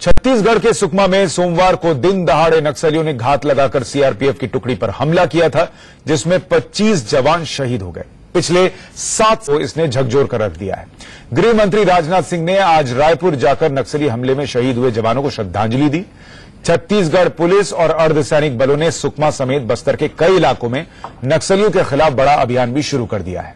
छत्तीसगढ़ के सुकमा में सोमवार को दिन दहाड़े नक्सलियों ने घात लगाकर सीआरपीएफ की टुकड़ी पर हमला किया था, जिसमें 25 जवान शहीद हो गए। पिछले 7 को इसने झकझोर कर रख दिया है। गृह मंत्री राजनाथ सिंह ने आज रायपुर जाकर नक्सली हमले में शहीद हुए जवानों को श्रद्धांजलि दी। छत्तीसगढ़ पुलिस और अर्धसैनिक बलों ने सुकमा समेत बस्तर के कई इलाकों में नक्सलियों के खिलाफ बड़ा अभियान भी शुरू कर दिया है।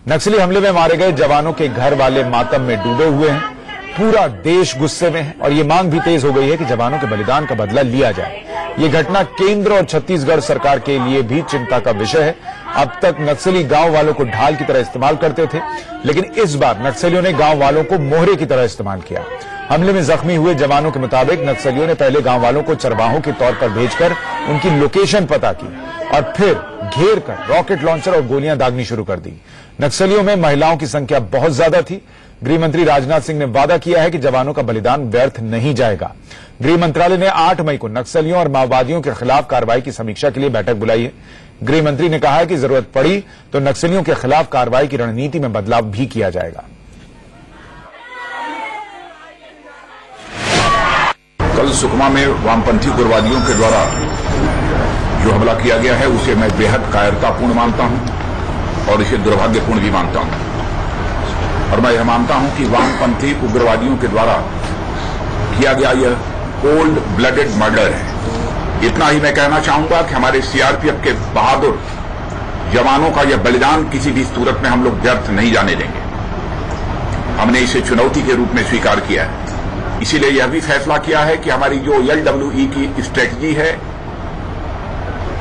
नक्सली हमले में मारे गए जवानों के घर वाले मातम में डूबे हुए हैं। पूरा देश गुस्से में है और ये मांग भी तेज हो गई है कि जवानों के बलिदान का बदला लिया जाए। ये घटना केंद्र और छत्तीसगढ़ सरकार के लिए भी चिंता का विषय है। अब तक नक्सली गांव वालों को ढाल की तरह इस्तेमाल करते थे, लेकिन इस बार नक्सलियों ने गांव वालों को मोहरे की तरह इस्तेमाल किया। हमले में जख्मी हुए जवानों के मुताबिक नक्सलियों ने पहले गांव वालों को चरवाहों के तौर पर भेजकर उनकी लोकेशन पता की और फिर घेर कर रॉकेट लॉन्चर और गोलियां दागनी शुरू कर दी। नक्सलियों में महिलाओं की संख्या बहुत ज्यादा थी। गृह मंत्री राजनाथ सिंह ने वादा किया है कि जवानों का बलिदान व्यर्थ नहीं जाएगा। गृह मंत्रालय ने 8 मई को नक्सलियों और माओवादियों के खिलाफ कार्रवाई की समीक्षा के लिए बैठक बुलाई है। गृह मंत्री ने कहा है कि जरूरत पड़ी तो नक्सलियों के खिलाफ कार्रवाई की रणनीति में बदलाव भी किया जाएगा। कल सुकमा में वामपंथी उग्रवादियों के द्वारा जो हमला किया गया है उसे मैं बेहद कायरतापूर्ण मानता हूं और इसे दुर्भाग्यपूर्ण भी मानता हूं। और मैं यह मानता हूं कि वामपंथी उग्रवादियों के द्वारा किया गया यह कोल्ड ब्लडेड मर्डर है। इतना ही मैं कहना चाहूंगा कि हमारे सीआरपीएफ के बहादुर जवानों का यह बलिदान किसी भी सूरत में हम लोग व्यर्थ नहीं जाने देंगे। हमने इसे चुनौती के रूप में स्वीकार किया है। इसीलिए यह भी फैसला किया है कि हमारी जो LWE की स्ट्रेटजी है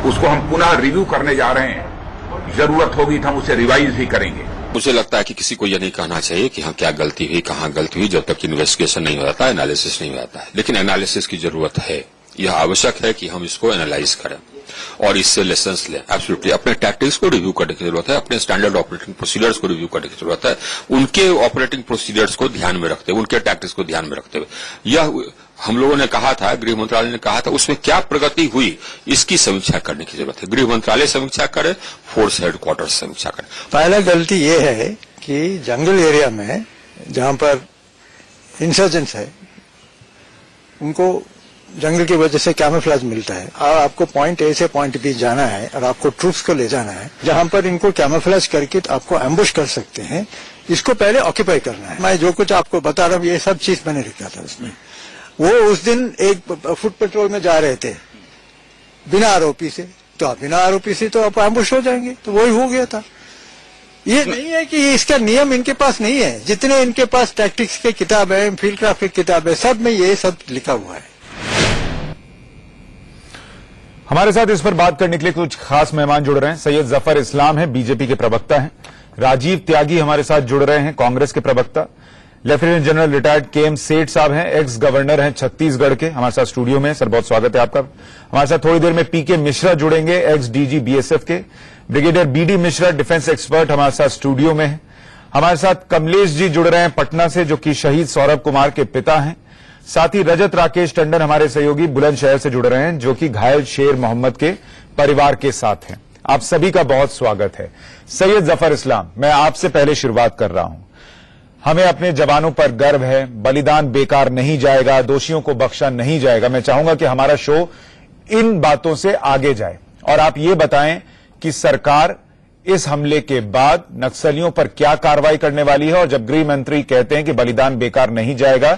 उसको हम पुनः रिव्यू करने जा रहे हैं। जरूरत होगी तो हम उसे रिवाइज भी करेंगे। मुझे लगता है कि किसी को यह नहीं कहना चाहिए कि हाँ क्या गलती हुई, कहाँ गलती हुई, जब तक इन्वेस्टिगेशन नहीं हो जाता, एनालिसिस नहीं हो जाता है। लेकिन एनालिसिस की जरूरत है। यह आवश्यक है कि हम इसको एनालाइज करें और इससे लेसन्स लें। एब्सोल्युटली अपने टैक्टिक्स को रिव्यू करने की जरूरत है, अपने स्टैंडर्ड ऑपरेटिंग प्रोसीजर्स को रिव्यू करने की जरूरत है। उनके ऑपरेटिंग प्रोसीजर्स को ध्यान में रखते हुए, उनके टैक्टिक्स को ध्यान में रखते हुए, यह हम लोगों ने कहा था, गृह मंत्रालय ने कहा था, उसमें क्या प्रगति हुई इसकी समीक्षा करने की जरूरत है। गृह मंत्रालय समीक्षा करे, फोर्स हेडक्वार्टर समीक्षा करे। पहला गलती ये है कि जंगल एरिया में जहां पर इंसर्जेंट्स है उनको जंगल की वजह से कैमोफ्लेज मिलता है। आपको पॉइंट ए से पॉइंट बी जाना है और आपको ट्रूप्स को ले जाना है, जहां पर इनको कैमोफ्लेज करके आपको एम्बुश कर सकते हैं। इसको पहले ऑक्यूपाई करना है। मैं जो कुछ आपको बता रहा हूँ ये सब चीज मैंने लिखा था उसमें। वो उस दिन एक फुट पेट्रोल में जा रहे थे बिना आरोपी से, तो आप बिना आरोपी से तो आप एम्बुश हो जाएंगे। तो वही हो गया था। ये नहीं है कि इसका नियम इनके पास नहीं है। जितने इनके पास टैक्टिक्स की किताब है, फील्ड क्राफ्ट की किताब है, सब में ये सब लिखा हुआ है। हमारे साथ इस पर बात करने के लिए कुछ खास मेहमान जुड़ रहे हैं। सैयद जफर इस्लाम है, बीजेपी के प्रवक्ता हैं। राजीव त्यागी हमारे साथ जुड़ रहे हैं, कांग्रेस के प्रवक्ता। लेफ्टिनेंट जनरल रिटायर्ड KM सेठ साहब हैं, एक्स गवर्नर हैं छत्तीसगढ़ के, हमारे साथ स्टूडियो में। सर बहुत स्वागत है आपका। हमारे साथ थोड़ी देर में PK मिश्रा जुड़ेंगे, एक्स DG BSF के। Brigadier BD Mishra, defence expert, हमारे साथ स्टूडियो में है। हमारे साथ कमलेश जी जुड़ रहे हैं पटना से, जो कि शहीद सौरभ कुमार के पिता हैं। साथ ही रजत राकेश टंडन हमारे सहयोगी बुलंदशहर से जुड़ रहे हैं, जो कि घायल शेर मोहम्मद के परिवार के साथ हैं। आप सभी का बहुत स्वागत है। सैयद जफर इस्लाम, मैं आपसे पहले शुरुआत कर रहा हूं। हमें अपने जवानों पर गर्व है, बलिदान बेकार नहीं जाएगा, दोषियों को बख्शा नहीं जाएगा। मैं चाहूंगा कि हमारा शो इन बातों से आगे जाए और आप ये बताएं कि सरकार इस हमले के बाद नक्सलियों पर क्या कार्रवाई करने वाली है, और जब गृह मंत्री कहते हैं कि बलिदान बेकार नहीं जाएगा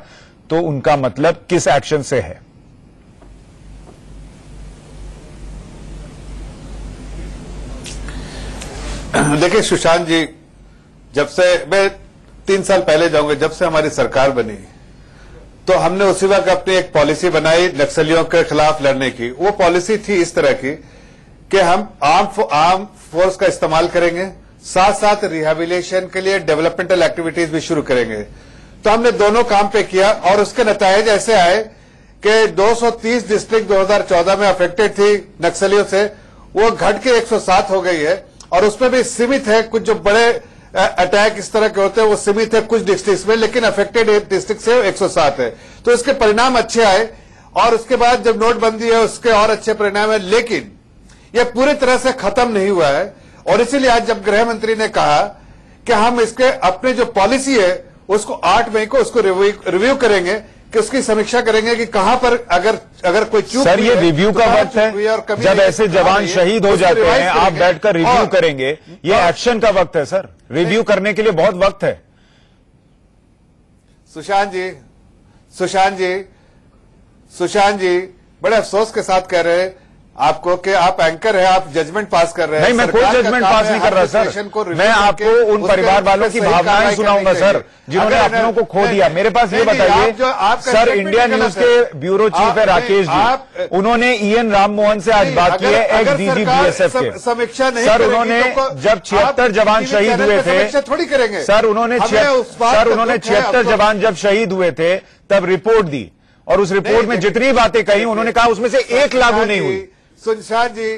तो उनका मतलब किस एक्शन से है? देखिए सुशांत जी, जब से मैं 3 साल पहले जाऊंगा, जब से हमारी सरकार बनी तो हमने उसी वक्त अपनी एक पॉलिसी बनाई नक्सलियों के खिलाफ लड़ने की। वो पॉलिसी थी इस तरह की कि हम आर्म फोर्स का इस्तेमाल करेंगे, साथ साथ रिहेबिलिटेशन के लिए डेवलपमेंटल एक्टिविटीज भी शुरू करेंगे। तो हमने दोनों काम पे किया और उसके नतीजे ऐसे आए कि 230 डिस्ट्रिक्ट 2014 में अफेक्टेड थी नक्सलियों से, वो घट के 107 हो गई है। और उसमें भी सीमित है, कुछ जो बड़े अटैक इस तरह के होते हैं वो सीमित है कुछ डिस्ट्रिक्ट में, लेकिन अफेक्टेड डिस्ट्रिक्ट से 107 है। तो इसके परिणाम अच्छे आए और उसके बाद जब नोटबंदी है उसके और अच्छे परिणाम है, लेकिन यह पूरी तरह से खत्म नहीं हुआ है। और इसीलिए आज जब गृह मंत्री ने कहा कि हम इसके अपने जो पॉलिसी है उसको 8 मई को उसको रिव्यू करेंगे कि उसकी समीक्षा करेंगे कि कहां पर अगर कोई चूक सर, ये रिव्यू का वक्त है। जब ऐसे जवान शहीद हो जाते हैं, आप बैठकर रिव्यू करेंगे। ये एक्शन का वक्त है सर, रिव्यू करने के लिए बहुत वक्त है। सुशांत जी बड़े अफसोस के साथ कह रहे हैं आपको कि आप एंकर है, आप जजमेंट पास कर रहे हैं। नहीं, मैं कोई जजमेंट पास नहीं कर रहा सर। मैं आपको उन परिवार वालों की भावनाएं सुनाऊंगा सर, जिन्होंने अपनों को खो दिया। मेरे पास ये बताइए सर, इंडिया न्यूज के ब्यूरो चीफ है राकेश जी, उन्होंने ईएन राममोहन से आज बात की है, एक्स डीजी बीएसएफ के। समीक्षा नहीं सर, उन्होंने जब 76 जवान शहीद हुए थे, थोड़ी करेंगे सर, उन्होंने 76 जवान जब शहीद हुए थे तब रिपोर्ट दी, और उस रिपोर्ट में जितनी बातें कही उन्होंने कहा उसमें से एक लागू नहीं हुई। सुशांत जी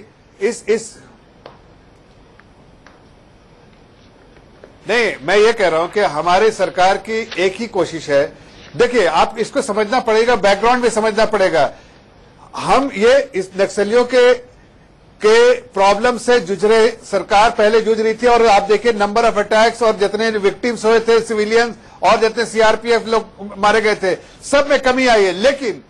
नहीं, मैं ये कह रहा हूं कि हमारी सरकार की एक ही कोशिश है। देखिए, आप इसको समझना पड़ेगा, बैकग्राउंड भी समझना पड़ेगा। हम ये इस नक्सलियों के प्रॉब्लम से जूझ रहे, सरकार पहले जूझ रही थी, और आप देखिए नंबर ऑफ अटैक्स और जितने विक्टिम्स हुए थे सिविलियंस और जितने सीआरपीएफ लोग मारे गए थे, सब में कमी आई है, लेकिन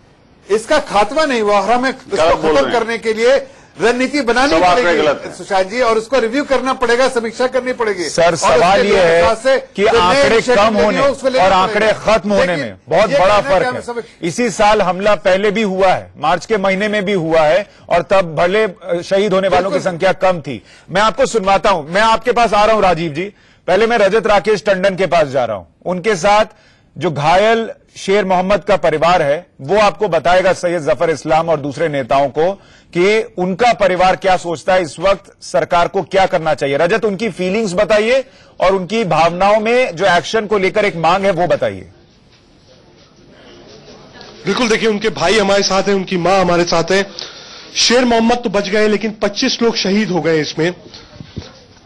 इसका खात्मा नहीं हुआ। और हमें इसको खत्म करने के लिए रणनीति बनानी पड़ेगी सुशांत जी, और उसको रिव्यू करना पड़ेगा, समीक्षा करनी पड़ेगी। सर, सवाल ये है कि आंकड़े कम होने और आंकड़े खत्म होने में बहुत बड़ा फर्क है। इसी साल हमला पहले भी हुआ है, मार्च के महीने में भी हुआ है, और तब भले शहीद होने वालों की संख्या कम थी। मैं आपको सुनवाता हूं, मैं आपके पास आ रहा हूं राजीव जी। पहले मैं रजत राकेश टंडन के पास जा रहा हूं, उनके साथ जो घायल शेर मोहम्मद का परिवार है वो आपको बताएगा, सैयद जफर इस्लाम और दूसरे नेताओं को, कि उनका परिवार क्या सोचता है, इस वक्त सरकार को क्या करना चाहिए। रजत, उनकी फीलिंग्स बताइए और उनकी भावनाओं में जो एक्शन को लेकर एक मांग है वो बताइए। बिल्कुल, देखिए, उनके भाई हमारे साथ हैं, उनकी मां हमारे साथ है। शेर मोहम्मद तो बच गए, लेकिन 25 लोग शहीद हो गए इसमें।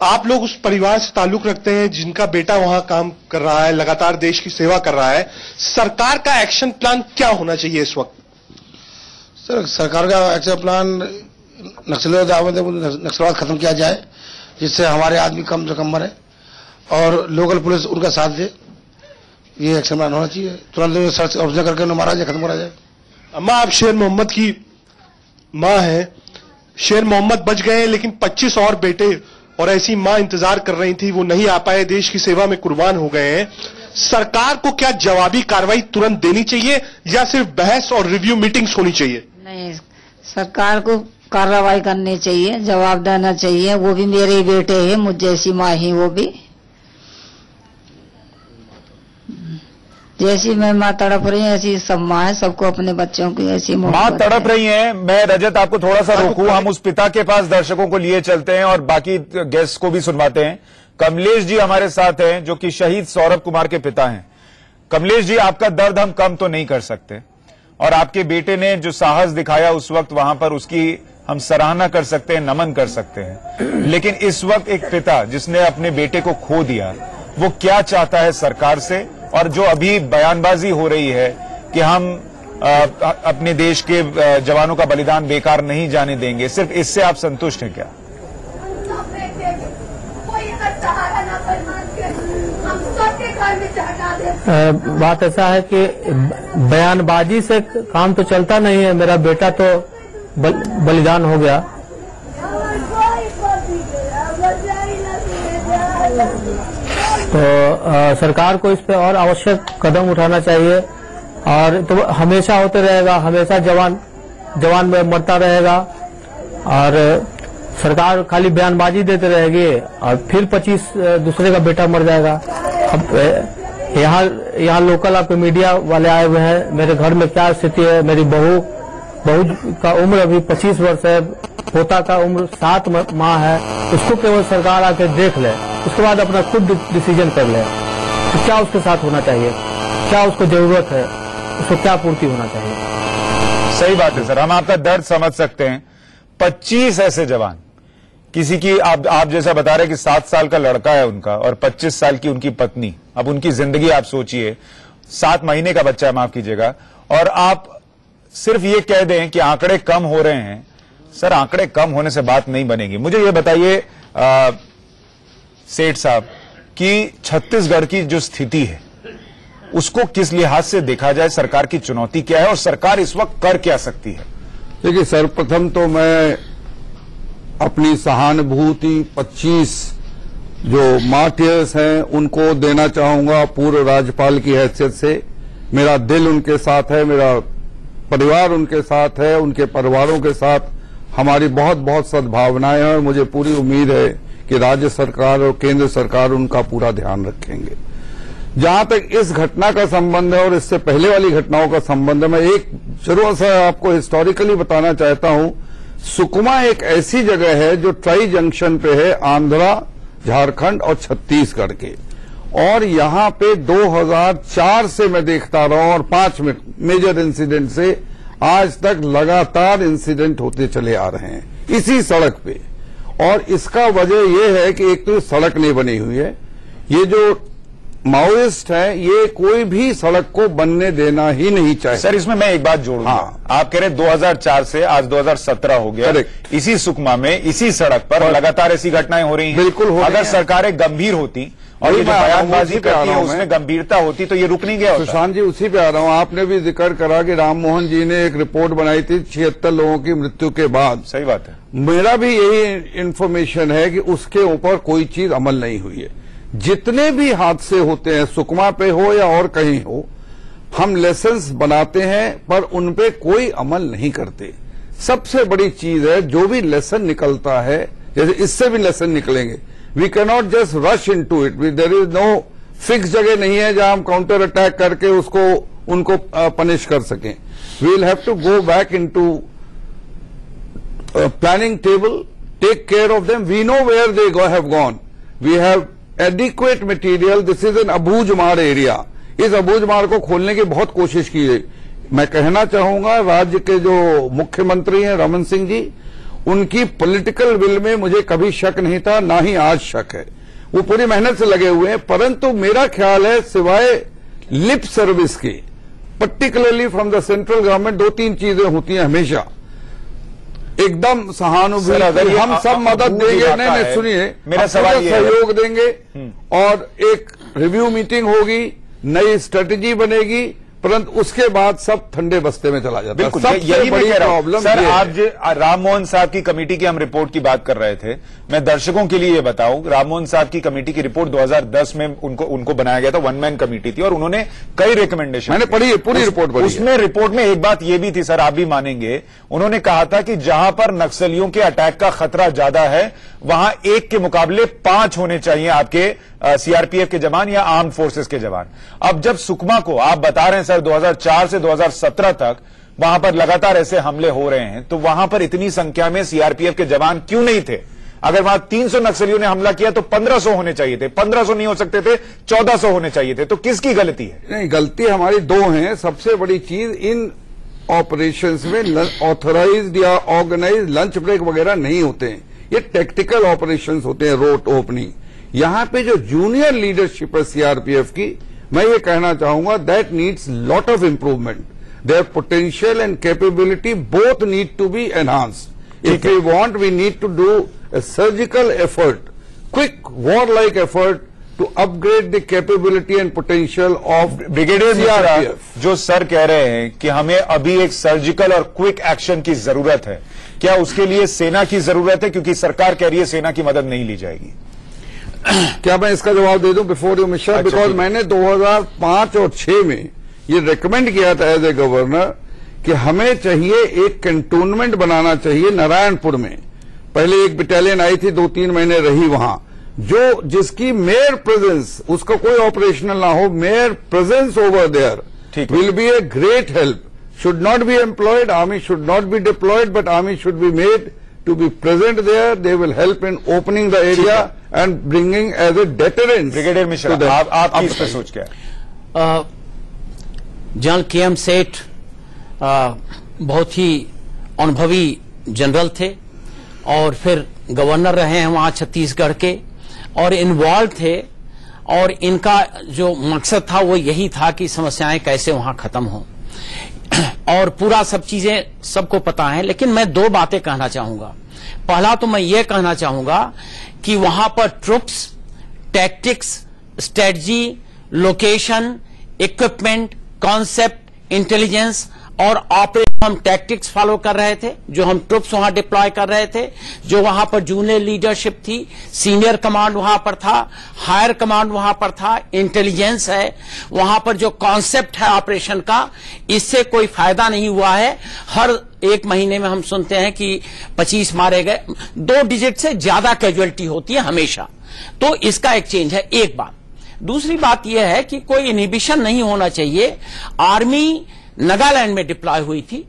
आप लोग उस परिवार से ताल्लुक रखते हैं जिनका बेटा वहां काम कर रहा है, लगातार देश की सेवा कर रहा है। सरकार का एक्शन प्लान क्या होना चाहिए इस वक्त? सर, सरकार का एक्शन प्लान नक्सलवाद खत्म किया जाए, जिससे हमारे आदमी कम से कम मरे, और लोकल पुलिस उनका साथ दे। ये एक्शन प्लान होना चाहिए। तुरंत सर्च ऑब्जर्व करके उन्हें मारा जाए, खत्म करा जाए। अम्मा, आप शेर मोहम्मद की मां है। शेर मोहम्मद बच गए, लेकिन 25 और बेटे और ऐसी मां इंतजार कर रही थी, वो नहीं आ पाए, देश की सेवा में कुर्बान हो गए हैं। सरकार को क्या जवाबी कार्रवाई तुरंत देनी चाहिए या सिर्फ बहस और रिव्यू मीटिंग्स होनी चाहिए? नहीं, सरकार को कार्रवाई करनी चाहिए, जवाब देना चाहिए। वो भी मेरे बेटे हैं, मुझ जैसी माँ ही वो भी। जैसी मैं माँ तड़प रही है ऐसी सब माँ है, सबको अपने बच्चों की ऐसी माँ तड़प रही है। मैं रजत आपको थोड़ा सा रोकूं, हम उस पिता के पास दर्शकों को लिए चलते हैं और बाकी गेस्ट को भी सुनवाते हैं। कमलेश जी हमारे साथ हैं, जो कि शहीद सौरभ कुमार के पिता हैं। कमलेश जी, आपका दर्द हम कम तो नहीं कर सकते, और आपके बेटे ने जो साहस दिखाया उस वक्त वहां पर, उसकी हम सराहना कर सकते हैं, नमन कर सकते हैं। लेकिन इस वक्त एक पिता जिसने अपने बेटे को खो दिया, वो क्या चाहता है सरकार से? और जो अभी बयानबाजी हो रही है कि हम अपने देश के जवानों का बलिदान बेकार नहीं जाने देंगे, सिर्फ इससे आप संतुष्ट हैं क्या? बात ऐसा है कि बयानबाजी से काम तो चलता नहीं है। मेरा बेटा तो बलिदान हो गया। तो सरकार को इस पे और आवश्यक कदम उठाना चाहिए, और तो हमेशा होते रहेगा, हमेशा जवान में मरता रहेगा, और सरकार खाली बयानबाजी देते रहेगी, और फिर 25 दूसरे का बेटा मर जाएगा। अब यहाँ लोकल आपके मीडिया वाले आए हुए हैं, मेरे घर में क्या स्थिति है। मेरी बहू का उम्र अभी 25 वर्ष है, पोता का उम्र 7 माह है। उसको केवल सरकार आके देख ले, उसके बाद अपना खुद डिसीजन कर ले तो क्या उसके साथ होना चाहिए, क्या उसको जरूरत है, उसको क्या पूर्ति होना चाहिए। सही बात है सर, हम आपका दर्द समझ सकते हैं। 25 ऐसे जवान, किसी की आप जैसा बता रहे कि 7 साल का लड़का है उनका और 25 साल की उनकी पत्नी। अब उनकी जिंदगी आप सोचिए, 7 महीने का बच्चा है, माफ कीजिएगा, और आप सिर्फ ये कह दें कि आंकड़े कम हो रहे हैं। सर, आंकड़े कम होने से बात नहीं बनेगी। मुझे ये बताइए सेठ साहब कि छत्तीसगढ़ की जो स्थिति है, उसको किस लिहाज से देखा जाए, सरकार की चुनौती क्या है और सरकार इस वक्त कर क्या सकती है? देखिए, सर्वप्रथम तो मैं अपनी सहानुभूति 25 जो मार्टियर्स हैं उनको देना चाहूंगा पूर्व राज्यपाल की हैसियत से। मेरा दिल उनके साथ है, मेरा परिवार उनके साथ है, उनके परिवारों के साथ हमारी बहुत बहुत सद्भावनाएं हैं और मुझे पूरी उम्मीद है कि राज्य सरकार और केंद्र सरकार उनका पूरा ध्यान रखेंगे। जहां तक इस घटना का संबंध है और इससे पहले वाली घटनाओं का संबंध है, मैं एक जरूर सा आपको हिस्टोरिकली बताना चाहता हूं। सुकमा एक ऐसी जगह है जो ट्राई जंक्शन पे है आंध्रा, झारखंड और छत्तीसगढ़ के, और यहां पे 2004 से मैं देखता रहा हूं और 5 मेजर इंसिडेंट से आज तक लगातार इंसिडेंट होते चले आ रहे हैं इसी सड़क पे। और इसका वजह यह है कि एक तो सड़क नहीं बनी हुई है, ये जो माओइस्ट है ये कोई भी सड़क को बनने देना ही नहीं चाहिए। सर, इसमें मैं एक बात जोड़ूंगा। हाँ। आप कह रहे 2004 से आज 2017 हो गया, इसी सुकमा में इसी सड़क पर लगातार ऐसी घटनाएं हो रही हैं। बिल्कुल हो रही हैं। अगर सरकारें गंभीर होती और ये जो बयानबाजी करती है उसमें गंभीरता होती तो ये रुक नहीं गया होता। सुशांत जी, उसी पे आ रहा हूं। आपने भी जिक्र करा कि राम मोहन जी ने एक रिपोर्ट बनाई थी 76 लोगों की मृत्यु के बाद। सही बात है। मेरा भी यही इंफॉर्मेशन है कि उसके ऊपर कोई चीज अमल नहीं हुई है। जितने भी हादसे होते हैं, सुकमा पे हो या और कहीं हो, हम लेसन्स बनाते हैं पर उन पे कोई अमल नहीं करते। सबसे बड़ी चीज है जो भी लेसन निकलता है, जैसे इससे भी लेसन निकलेंगे, we can not just rush into it. There is no fix जगह नहीं है जहां हम काउंटर अटैक करके उनको पनिश कर सकें। We will have to go back into planning table, take care of them. We know where they have gone, we have adequate material. This is an Abujhmarh area. इस अबूझमाड़ को खोलने की बहुत कोशिश की है। मैं कहना चाहूंगा राज्य के जो मुख्यमंत्री हैं रमन सिंह जी, उनकी पॉलिटिकल विल में मुझे कभी शक नहीं था, ना ही आज शक है। वो पूरी मेहनत से लगे हुए हैं, परंतु मेरा ख्याल है सिवाय लिप सर्विस के, particularly from the central government, 2-3 चीजें होती हैं हमेशा। एकदम सहानुभूति, हम सब मदद देंगे, नहीं सुनिए, मेरा सवाल सहयोग देंगे और एक रिव्यू मीटिंग होगी, नई स्ट्रेटेजी बनेगी, परंतु उसके बाद सब ठंडे बस्ते में चला जाता है। बिल्कुल, यही बड़ी प्रॉब्लम। सर, आज राम मोहन साहब की कमेटी की हम रिपोर्ट की बात कर रहे थे। मैं दर्शकों के लिए ये बताऊं, राम मोहन साहब की कमेटी की रिपोर्ट 2010 में उनको बनाया गया था, 1 मैन कमेटी थी और उन्होंने कई रिकमेंडेशन, मैंने पढ़ी है पूरी रिपोर्ट पढ़ी। उसमें रिपोर्ट में एक बात ये भी थी सर, आप भी मानेंगे, उन्होंने कहा था कि जहां पर नक्सलियों के अटैक का खतरा ज्यादा है वहां 1 के मुकाबले 5 होने चाहिए आपके सीआरपीएफ के जवान या आर्म्ड फोर्सेस के जवान। अब जब सुकमा को आप बता रहे हैं सर 2004 से 2017 तक वहां पर लगातार ऐसे हमले हो रहे हैं, तो वहां पर इतनी संख्या में सीआरपीएफ के जवान क्यों नहीं थे? अगर वहां 300 नक्सलियों ने हमला किया तो 1500 होने चाहिए थे, 1500 नहीं हो सकते थे, 1400 होने चाहिए थे। तो किसकी गलती है? नहीं, गलती हमारी 2 है। सबसे बड़ी चीज, इन ऑपरेशंस में ऑथराइज्ड या ऑर्गेनाइज्ड लंच ब्रेक वगैरह नहीं होते हैं। ये टेक्टिकल ऑपरेशंस होते हैं, रोड ओपनिंग। यहां पे जो जूनियर लीडरशिप है सीआरपीएफ की, मैं ये कहना चाहूंगा that needs lot of improvement. Their potential and capability both need to be enhanced. If we want, we need to do a surgical effort, quick war-like effort to upgrade the capability and potential of brigadier CRPF. जो sir कह रहे हैं कि हमें अभी एक surgical और quick action की जरूरत है, क्या उसके लिए सेना की जरूरत है? क्योंकि सरकार कह रही है सेना की मदद नहीं ली जाएगी। क्या मैं इसका जवाब दे दूं बिफोर यू मिस्टर? बिकॉज मैंने 2005 और 6 में ये रिकमेंड किया था एज ए गवर्नर कि हमें चाहिए एक कैंटोनमेंट बनाना चाहिए नारायणपुर में। पहले एक बटालियन आई थी, 2-3 महीने रही वहां, जो जिसकी मेयर प्रेजेंस, उसका कोई ऑपरेशनल ना हो, mere presence over there will be a great help. Should not be employed, army should not be deployed, but army should be made to be present there. They will help in opening the area and bringing as a deterrence. Brigadier Mishra, आपकी इस पर सोच क्या है? General KM सेठ बहुत ही अनुभवी general थे और फिर गवर्नर रहे हैं वहां छत्तीसगढ़ के और इन्वॉल्व थे, और इनका जो मकसद था वो यही था कि समस्याएं कैसे वहां खत्म हो, और पूरा सब चीजें सबको पता है। लेकिन मैं 2 बातें कहना चाहूंगा। पहला तो मैं ये कहना चाहूंगा कि वहां पर troops, tactics, strategy, location, equipment, concept, intelligence और ऑपरेशन हम टैक्टिक्स फॉलो कर रहे थे, जो हम ट्रुप्स वहां डिप्लॉय कर रहे थे, जो वहां पर जूनियर लीडरशिप थी, सीनियर कमांड वहां पर था, हायर कमांड वहां पर था, इंटेलिजेंस है वहां पर, जो कॉन्सेप्ट है ऑपरेशन का, इससे कोई फायदा नहीं हुआ है। हर एक महीने में हम सुनते हैं कि 25 मारे गए, 2 डिजिट से ज्यादा कैजुअलिटी होती है हमेशा। तो इसका एक चेंज है, एक बात। दूसरी बात यह है कि कोई इनहिबिशन नहीं होना चाहिए। आर्मी नागालैंड में डिप्लॉय हुई थी,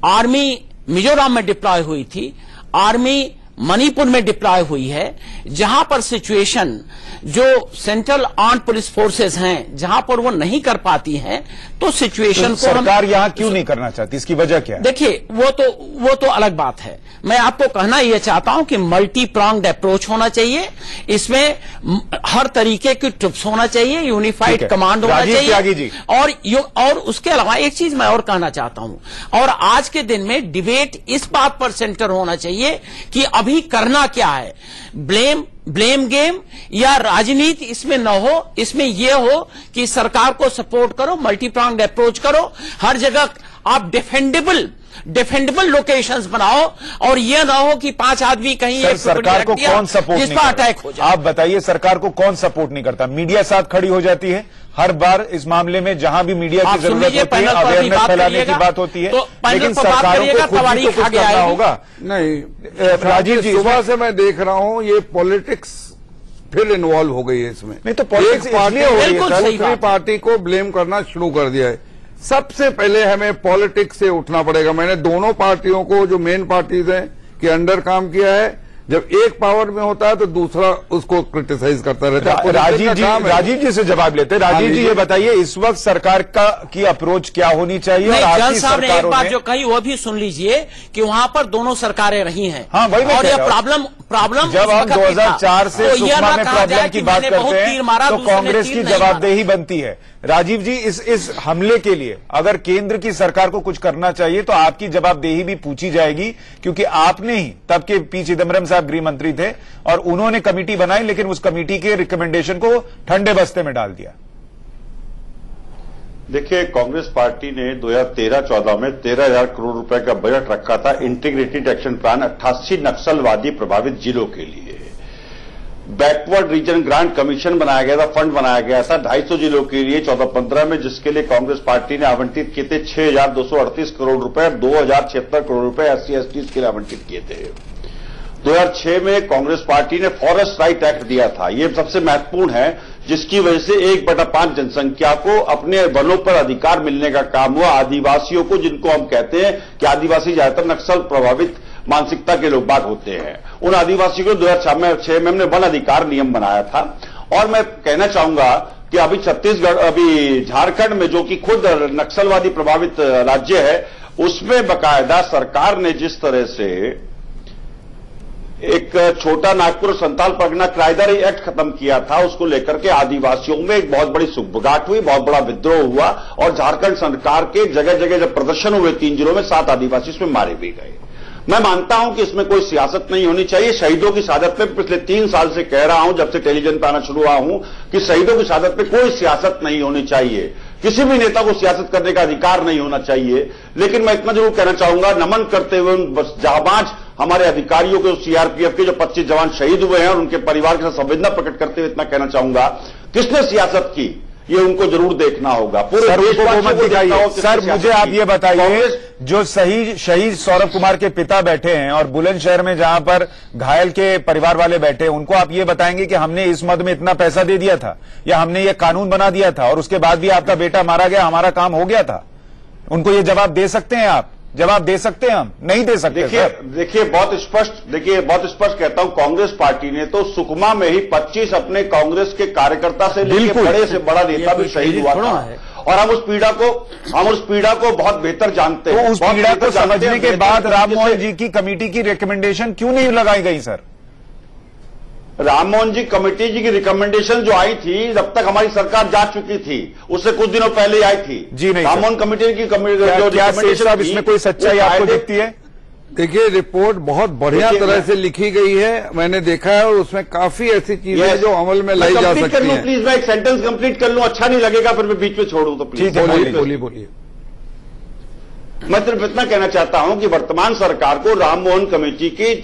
आर्मी मिजोरम में डिप्लॉय हुई थी, आर्मी मणिपुर में डिप्लॉय हुई है, जहां पर सिचुएशन जो सेंट्रल आर्म्ड पुलिस फोर्सेस हैं जहां पर वो नहीं कर पाती हैं, तो सिचुएशन को सरकार यहां क्यों नहीं करना चाहती, इसकी वजह क्या है? देखिए, वो तो अलग बात है। मैं आपको कहना यह चाहता हूं कि मल्टी प्रॉन्ग्ड अप्रोच होना चाहिए, इसमें हर तरीके की ट्रुप्स होना चाहिए, यूनिफाइड कमांड होना चाहिए, और उसके अलावा एक चीज मैं और कहना चाहता हूं, और आज के दिन में डिबेट इस बात पर सेंटर होना चाहिए कि अभी करना क्या है। ब्लेम गेम या राजनीति इसमें न हो, इसमें यह हो कि सरकार को सपोर्ट करो, मल्टी प्रॉन्ग्ड अप्रोच करो, हर जगह आप डिफेंडेबल लोकेशंस बनाओ, और यह ना हो कि 5 आदमी कहीं सरकार को कौन सपोर्ट नहीं करता, अटैक हो जाए। आप बताइए, सरकार को कौन सपोर्ट नहीं करता? मीडिया साथ खड़ी हो जाती है हर बार इस मामले में, जहां भी मीडिया की जरूरत होती है, अवेयरनेस फैलाने की बात होती है, लेकिन सरकारों को खुद भी तो कुछ करना होगा। नहीं राजीव जी, सुबह से मैं देख रहा हूं ये पॉलिटिक्स फिर इन्वॉल्व हो गई है इसमें। नहीं तो पॉलिटिक्स पार्टी हो रही है, दूसरी पार्टी को ब्लेम करना शुरू कर दिया है। सबसे पहले हमें पॉलिटिक्स से उठना पड़ेगा। मैंने दोनों पार्टियों को, जो मेन पार्टीज हैं, के अंडर काम किया है। जब एक पावर में होता है तो दूसरा उसको क्रिटिसाइज करता रहता है। राजीव जी से जवाब लेते हैं। राजीव जी, ये बताइए, इस वक्त सरकार की अप्रोच क्या होनी चाहिए? और जन साहब ने एक बात जो कही वो भी सुन लीजिए कि वहां पर दोनों सरकारें रही हैं। हाँ, वही और यह प्रॉब्लम जब हम 2004 से सुकमा में प्रॉब्लम की बात करते हैं तो कांग्रेस की जवाबदेही बनती है। राजीव जी, इस हमले के लिए अगर केंद्र की सरकार को कुछ करना चाहिए तो आपकी जवाबदेही भी पूछी जाएगी, क्योंकि आपने ही, तब के पी चिदम्बरम साहब गृह मंत्री थे और उन्होंने कमेटी बनाई, लेकिन उस कमेटी के रिकमेंडेशन को ठंडे बस्ते में डाल दिया। देखिए, कांग्रेस पार्टी ने 2013-14 में 13,000 करोड़ रुपए का बजट रखा था इंटीग्रेटेड एक्शन प्लान 88 नक्सलवादी प्रभावित जिलों के लिए। बैकवर्ड रीजन ग्रांट कमीशन बनाया गया था, फंड बनाया गया था 250 जिलों के लिए 14-15 में, जिसके लिए कांग्रेस पार्टी ने आवंटित किए थे 6,238 करोड़ रुपए, 2,076 करोड़ रुपए SC/ST के लिए आवंटित किए थे। 2006 में कांग्रेस पार्टी ने फॉरेस्ट राइट एक्ट दिया था। ये सबसे महत्वपूर्ण है, जिसकी वजह से 1/5 जनसंख्या को अपने वनों पर अधिकार मिलने का काम हुआ। आदिवासियों को, जिनको हम कहते हैं कि आदिवासी ज्यादातर नक्सल प्रभावित मानसिकता के लोग बात होते हैं, उन आदिवासियों को 2006 में हमने वन अधिकार नियम बनाया था। और मैं कहना चाहूंगा कि अभी छत्तीसगढ़, अभी झारखंड में, जो कि खुद नक्सलवादी प्रभावित राज्य है, उसमें बकायदा सरकार ने जिस तरह से एक छोटा नागपुर संताल परगना किराएदारी एक्ट खत्म किया था, उसको लेकर के आदिवासियों में एक बहुत बड़ी सुगबुगाहट हुई, बहुत बड़ा विद्रोह हुआ, और झारखंड सरकार के जगह जगह जब प्रदर्शन हुए 3 जिलों में 7 आदिवासी इसमें मारे भी गए। मैं मानता हूं कि इसमें कोई सियासत नहीं होनी चाहिए। शहीदों की शहादत पे पिछले 3 साल से कह रहा हूं, जब से टेलीविजन पर आना शुरू हुआ हूं, कि शहीदों की शहादत पे कोई सियासत नहीं होनी चाहिए। किसी भी नेता को सियासत करने का अधिकार नहीं होना चाहिए। लेकिन मैं इतना जरूर कहना चाहूंगा, नमन करते हुए उन जाबाज हमारे अधिकारियों के, सीआरपीएफ के जो 25 जवान शहीद हुए हैं और उनके परिवार के साथ संवेदना प्रकट करते हुए इतना कहना चाहूंगा, किसने सियासत की ये उनको जरूर देखना होगा। पूरे देशवासियों को दिखाइए। सर, मुझे आप ये बताइए, जो शहीद सौरभ कुमार के पिता बैठे हैं और बुलंदशहर में जहां पर घायल के परिवार वाले बैठे हैं, उनको आप ये बताएंगे कि हमने इस मद में इतना पैसा दे दिया था या हमने ये कानून बना दिया था और उसके बाद भी आपका बेटा मारा गया, हमारा काम हो गया था? उनको ये जवाब दे सकते हैं आप? जवाब दे सकते हैं हम? नहीं दे सकते। देखिए बहुत स्पष्ट कहता हूं, कांग्रेस पार्टी ने तो सुकमा में ही 25 अपने कांग्रेस के कार्यकर्ता से लेकर बड़े से बड़ा नेता भी शहीद हुआ था, और हम उस पीड़ा को बहुत बेहतर जानते हैं। तो उस पीड़ा को समझने के बाद राम मोहन जी की कमेटी की रिकमेंडेशन क्यों नहीं लगाई गई? सर, राम मोहन जी कमेटी जी की रिकमेंडेशन जो आई थी, जब तक हमारी सरकार जा चुकी थी, उससे कुछ दिनों पहले आई थी। जी नहीं, राम मोहन कमेटी की क्या इसमें कोई सच्चाई आपको दिखती है? देखिए, रिपोर्ट बहुत बढ़िया तरह से लिखी गई है, मैंने देखा है, और उसमें काफी ऐसी चीजें हैं जो अमल में लाई जा सकती हैं। प्लीज मैं एक सेंटेंस कंप्लीट कर लूं, अच्छा नहीं लगेगा फिर मैं बीच में छोड़ूं तो प्लीज। बोलिए। मैं सिर्फ इतना कहना चाहता हूं कि वर्तमान सरकार को राम मोहन कमेटी की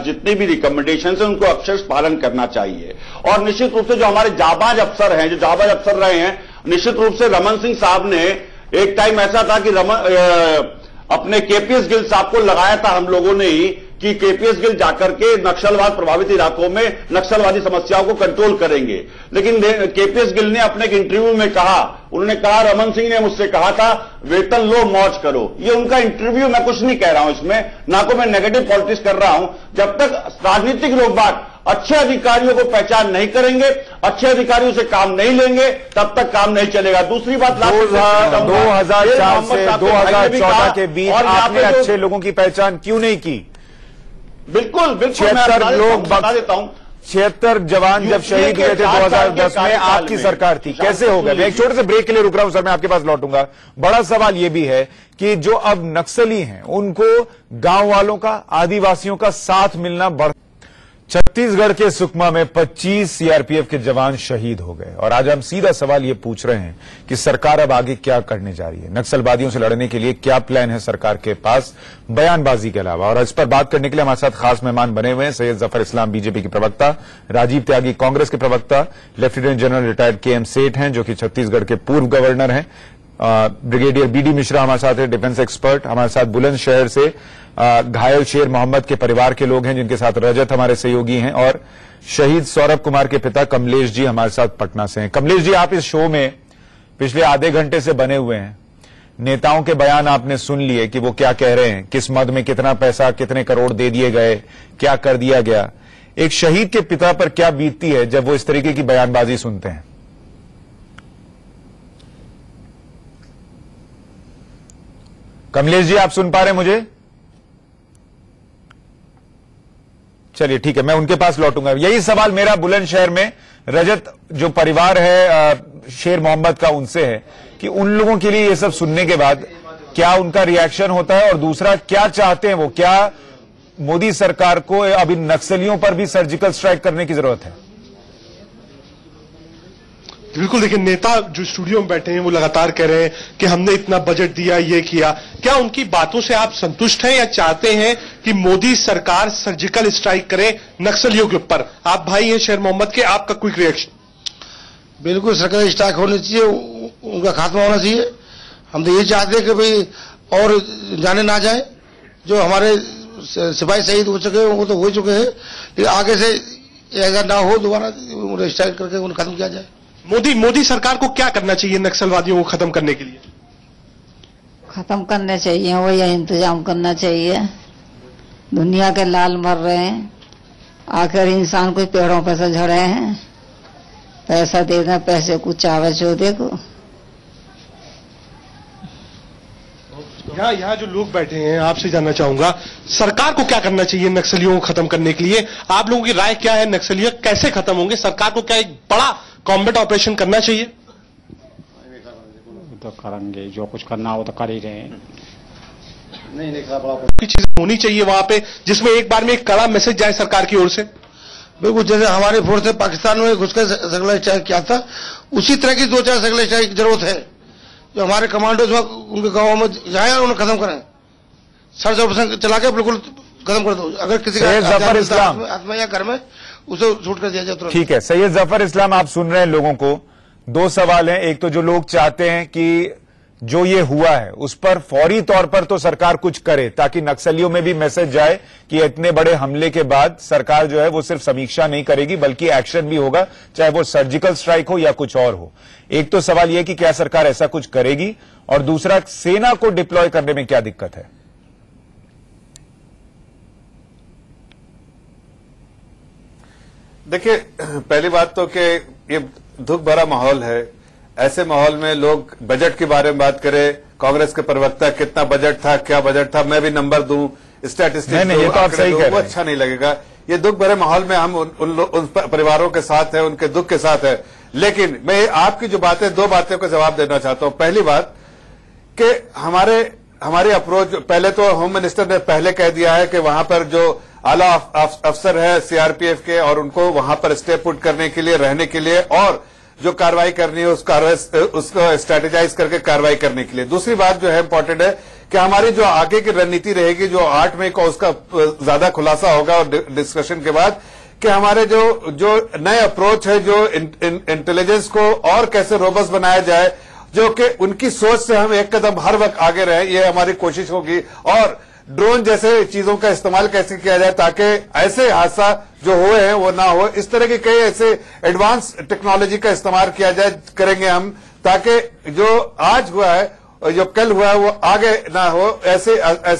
जितनी भी रिकमेंडेशन है उनको अक्षर पालन करना चाहिए, और निश्चित रूप से जो हमारे जाबाज अफसर हैं, जो जाबाज अफसर रहे हैं, निश्चित रूप से रमन सिंह साहब ने एक टाइम ऐसा था कि अपने केपीएस गिल साहब को लगाया था हम लोगों ने ही कि केपीएस गिल जाकर के नक्सलवाद प्रभावित इलाकों में नक्सलवादी समस्याओं को कंट्रोल करेंगे, लेकिन केपीएस गिल ने अपने एक इंटरव्यू में कहा, उन्होंने कहा, रमन सिंह ने मुझसे कहा था वेतन लो मौज करो। ये उनका इंटरव्यू, मैं कुछ नहीं कह रहा हूं इसमें, ना को मैं नेगेटिव पॉलिटिक्स कर रहा हूं। जब तक राजनीतिक लोग बात अच्छे अधिकारियों को पहचान नहीं करेंगे, अच्छे अधिकारियों से काम नहीं लेंगे, तब तक काम नहीं चलेगा। दूसरी बात, 2004 से 2014 के बीच आपने अच्छे लोगों की पहचान क्यों नहीं की? बिल्कुल 76 लोग बता देता हूं, 76 जवान जब शहीद हुए थे 2010 में, आपकी सरकार थी, कैसे हो गया? मैं एक छोटे से ब्रेक के लिए रुक रहा हूं सर, मैं आपके पास लौटूंगा। बड़ा सवाल यह भी है कि जो अब नक्सली हैं उनको गांव वालों का, आदिवासियों का साथ मिलना बढ़। छत्तीसगढ़ के सुकमा में 25 सीआरपीएफ के जवान शहीद हो गए, और आज हम सीधा सवाल ये पूछ रहे हैं कि सरकार अब आगे क्या करने जा रही है, नक्सलवादियों से लड़ने के लिए क्या प्लान है सरकार के पास, बयानबाजी के अलावा। और इस पर बात करने के लिए हमारे साथ खास मेहमान बने हुए हैं सैयद जफर इस्लाम बीजेपी के प्रवक्ता, राजीव त्यागी कांग्रेस के प्रवक्ता, लेफ्टिनेंट जनरल रिटायर्ड केएम सेठ हैं जो कि छत्तीसगढ़ के पूर्व गवर्नर हैं, ब्रिगेडियर बीडी मिश्रा हमारे साथ है, डिफेंस एक्सपर्ट, हमारे साथ बुलंदशहर से घायल शेर मोहम्मद के परिवार के लोग हैं जिनके साथ रजत हमारे सहयोगी हैं, और शहीद सौरभ कुमार के पिता कमलेश जी हमारे साथ पटना से हैं। कमलेश जी, आप इस शो में पिछले आधे घंटे से बने हुए हैं, नेताओं के बयान आपने सुन लिए कि वो क्या कह रहे हैं, किस मद में कितना पैसा, कितने करोड़ दे दिए गए, क्या कर दिया गया। एक शहीद के पिता पर क्या बीतती है जब वो इस तरीके की बयानबाजी सुनते हैं? कमलेश जी, आप सुन पा रहे हैं मुझे? चलिए ठीक है, मैं उनके पास लौटूंगा। यही सवाल मेरा बुलंदशहर में रजत जो परिवार है शेर मोहम्मद का, उनसे है कि उन लोगों के लिए ये सब सुनने के बाद क्या उनका रिएक्शन होता है, और दूसरा क्या चाहते हैं वो, क्या मोदी सरकार को अब इन नक्सलियों पर भी सर्जिकल स्ट्राइक करने की जरूरत है? बिल्कुल, देखिए, नेता जो स्टूडियो में बैठे हैं वो लगातार कह रहे हैं कि हमने इतना बजट दिया, ये किया। क्या उनकी बातों से आप संतुष्ट हैं या चाहते हैं कि मोदी सरकार सर्जिकल स्ट्राइक करे नक्सलियों के ऊपर? आप भाई हैं शेर मोहम्मद के, आपका क्विक रिएक्शन। बिल्कुल सर्जिकल स्ट्राइक होनी चाहिए, उनका खात्मा होना चाहिए। हम तो ये चाहते हैं कि भाई और जाने ना जाए, जो हमारे सिपाही शहीद हो चुके हैं वो तो हो चुके हैं, लेकिन आगे से ऐसा ना हो, दोबारा स्ट्राइक करके उन्हें खत्म किया जाए। मोदी सरकार को क्या करना चाहिए नक्सलवादियों को खत्म करने के लिए? खत्म करने चाहिए, वो यह इंतजाम करना चाहिए। दुनिया के लाल मर रहे हैं, आखिर इंसान कोई पेड़ों पर से झड़े हैं, पैसा दे दें, पैसे को चावे चौधे को। यहाँ जो लोग बैठे हैं, आपसे जानना चाहूंगा सरकार को क्या करना चाहिए नक्सलियों को खत्म करने के लिए? आप लोगों की राय क्या है? नक्सलियत कैसे खत्म होंगे? सरकार को क्या एक बड़ा कॉम्बैट ऑपरेशन करना चाहिए? तो करेंगे, जो कुछ करना हो तो कर ही रहे हैं। नहीं की चीज होनी चाहिए वहां पे जिसमें एक बार में एक कड़ा मैसेज जाए सरकार की ओर से। बिल्कुल, जैसे हमारी फोर्स ने पाकिस्तान में घुसकर सर्जिकल स्ट्राइक किया था, उसी तरह की 2-4 सर्जिकल स्ट्राइक की जरूरत है। जो हमारे कमांडोज उनके गांवों में जाए और उन्हें खत्म करें, सर्च ऑपरेशन चला के बिल्कुल खत्म कर दो। अगर किसी का हाथ में या घर में, उसे शूट कर दिया जाए। ठीक है, सैयद जफर इस्लाम, आप सुन रहे हैं लोगों को। 2 सवाल हैं। एक तो जो लोग चाहते हैं कि जो ये हुआ है उस पर फौरी तौर पर तो सरकार कुछ करे, ताकि नक्सलियों में भी मैसेज जाए कि इतने बड़े हमले के बाद सरकार जो है वो सिर्फ समीक्षा नहीं करेगी बल्कि एक्शन भी होगा, चाहे वो सर्जिकल स्ट्राइक हो या कुछ और हो। एक तो सवाल यह कि क्या सरकार ऐसा कुछ करेगी, और दूसरा सेना को डिप्लॉय करने में क्या दिक्कत है? देखिए, पहली बात तो कि ये दुख भरा माहौल है। ऐसे माहौल में लोग बजट के बारे में बात करें, कांग्रेस के प्रवक्ता कितना बजट था, क्या बजट था, मैं भी नंबर दूं, स्टैटिस्टिक्स नहीं, ये तो आप सही कह रहे हैं। वो अच्छा नहीं लगेगा। ये दुख भरे माहौल में हम उन परिवारों के साथ है, उनके दुख के साथ है। लेकिन मैं आपकी जो बातें, 2 बातों का जवाब देना चाहता हूं। पहली बात कि हमारे हमारी अप्रोच, पहले तो होम मिनिस्टर ने पहले कह दिया है कि वहां पर जो आला अफसर है सीआरपीएफ के, और उनको वहां पर स्टे पुट करने के लिए, रहने के लिए, और जो कार्रवाई करनी है उसको स्ट्रेटेजाइज करके कार्रवाई करने के लिए। दूसरी बात जो है इंपॉर्टेंट है कि हमारी जो आगे की रणनीति रहेगी, जो 8 मई को उसका ज्यादा खुलासा होगा और डिस्कशन के बाद, कि हमारे जो नए अप्रोच है, जो इंटेलिजेंस को और कैसे रोबस्ट बनाया जाए, जो कि उनकी सोच से हम एक कदम हर वक्त आगे रहे, ये हमारी कोशिश होगी। और ड्रोन जैसे चीजों का इस्तेमाल कैसे किया जाए ताकि ऐसे हादसा जो हुए हैं वो ना हो। इस तरह के कई ऐसे एडवांस टेक्नोलॉजी का इस्तेमाल किया जाए, करेंगे हम, ताकि जो आज हुआ है, जो कल हुआ है, वो आगे ना हो। ऐसे